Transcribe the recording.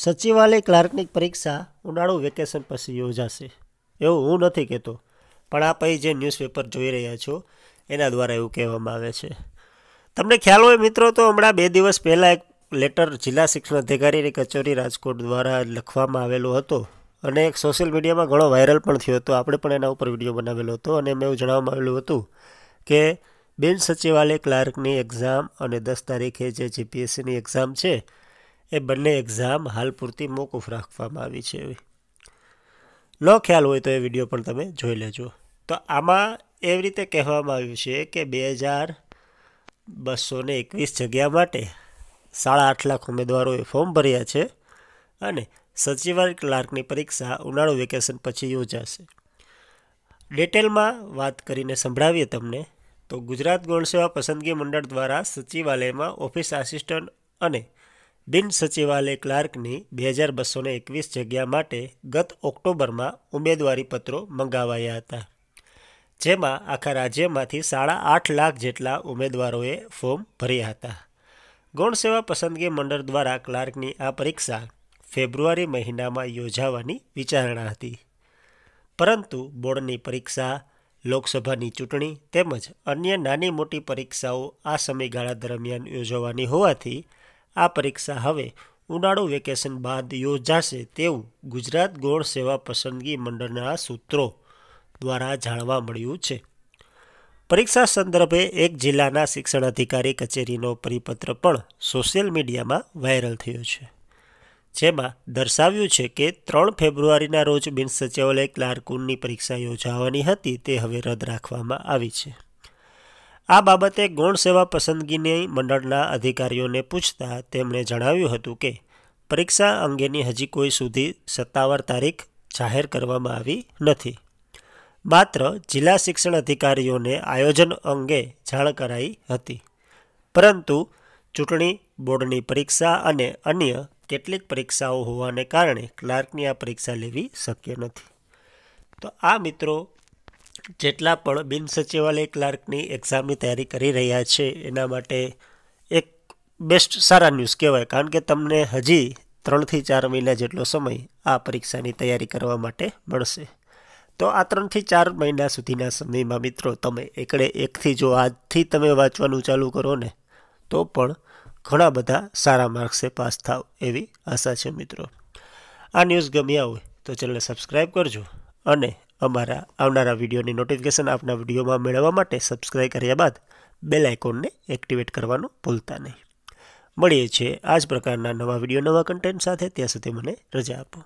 સચિવાલય ક્લાર્કની પરીક્ષા ઉનાળુ વેકેશન પછી યોજાશે એવું હું નથી કહેતો, પણ આ પછી જે ન્યૂઝપેપર જોઈ રહ્યા છો એના દ્વારા એવું કહેવામાં આવે છે. તમને ખ્યાલ હોય મિત્રો, તો હમણાં 2 દિવસ પહેલાં એક લેટર જિલ્લા શિક્ષણ અધિકારીની કચેરી રાજકોટ દ્વારા લખવામાં આવેલો હતો અને એક સોશિયલ મીડિયામાં ઘણો વાયરલ પણ થયો હતો. આપણે પણ એના ઉપર વિડીયો બનાવેલો હતો અને એમાં એવું જણાવવામાં આવેલું હતું કે બિન સચિવાલય ક્લાર્કની એક્ઝામ અને 10 તારીખે જે જીપીએસસીની એક્ઝામ છે એ બંને એક્ઝામ હાલ પૂરતી મોકૂફ રાખવામાં આવી છે. ન ખ્યાલ હોય તો એ વિડીયો પણ તમે જોઈ લેજો. તો આમાં એવી રીતે કહેવામાં આવ્યું છે કે 2221 જગ્યા માટે 8.5 લાખ ઉમેદવારોએ ફોર્મ ભર્યા છે અને સચિવાલય ક્લાર્કની પરીક્ષા ઉનાળુ વેકેશન પછી યોજાશે. ડિટેલમાં વાત કરીને સંભળાવીએ તમને તો ગુજરાત ગૌણ સેવા પસંદગી મંડળ દ્વારા સચિવાલયમાં ઓફિસ આસિસ્ટન્ટ અને બિન સચિવાલય ક્લાર્કની 2221 જગ્યા માટે ગત ઓક્ટોબરમાં ઉમેદવારી પત્રો મંગાવાયા હતા, જેમાં આખા રાજ્યમાંથી 8.5 લાખ જેટલા ઉમેદવારોએ ફોર્મ ભર્યા હતા. ગૌણ સેવા પસંદગી મંડળ દ્વારા ક્લાર્કની આ પરીક્ષા ફેબ્રુઆરી મહિનામાં યોજાવાની વિચારણા હતી, પરંતુ બોર્ડની પરીક્ષા, લોકસભાની ચૂંટણી તેમજ અન્ય નાની મોટી પરીક્ષાઓ આ સમયગાળા દરમિયાન યોજવાની હોવાથી આ પરીક્ષા હવે ઉનાળુ વેકેશન બાદ યોજાશે તેવું ગુજરાત ગૌણ સેવા પસંદગી મંડળના સૂત્રો દ્વારા જાણવા મળ્યું છે. પરીક્ષા સંદર્ભે એક જિલ્લાના શિક્ષણ અધિકારી કચેરીનો પરિપત્ર પણ સોશિયલ મીડિયામાં વાયરલ થયો છે, જેમાં દર્શાવ્યું છે કે 3 ફેબ્રુઆરીના રોજ બિન સચિવાલય ક્લાર્કની પરીક્ષા યોજાવાની હતી તે હવે રદ રાખવામાં આવી છે. આ બાબતે ગૌણ સેવા પસંદગીની મંડળના અધિકારીઓને પૂછતા તેમણે જણાવ્યું હતું કે પરીક્ષા અંગેની હજી કોઈ સુધી સત્તાવાર તારીખ જાહેર કરવામાં આવી નથી. માત્ર જિલ્લા શિક્ષણ અધિકારીઓને આયોજન અંગે જાણ કરાઈ હતી, પરંતુ ચૂંટણી, બોર્ડની પરીક્ષા અને અન્ય કેટલીક પરીક્ષાઓ હોવાને કારણે ક્લાર્કની આ પરીક્ષા લેવી શક્ય નથી. તો આ મિત્રો જેટલા પણ બિન સચિવાલય ક્લાર્કની એક્ઝામની તૈયારી કરી રહ્યા છે એના માટે એક બેસ્ટ સારા ન્યૂઝ કહેવાય, કારણ કે તમને હજી 3 થી 4 મહિના જેટલો સમય આ પરીક્ષાની તૈયારી કરવા માટે મળશે. તો આ 3 થી 4 મહિના સુધીના સમયમાં મિત્રો તમે એકથી જો આજથી તમે વાંચવાનું ચાલુ કરો ને તો પણ ઘણા બધા સારા માર્ક્સે પાસ થાવ એવી આશા છે મિત્રો. આ ન્યૂઝ ગમ્યા હોય તો ચેનલને સબસ્ક્રાઈબ કરજો અને અમારા આવનારા વિડીયોની નોટિફિકેશન આપના વિડીયોમાં મેળવવા માટે સબસ્ક્રાઈબ કર્યા બાદ બેલ આઇકોનને એક્ટિવેટ કરવાનું ભૂલતા નહીં. મળીએ છીએ આ જ પ્રકારના નવા વિડીયો, નવા કન્ટેન્ટ સાથે. ત્યાં સુધી મને રજા આપો.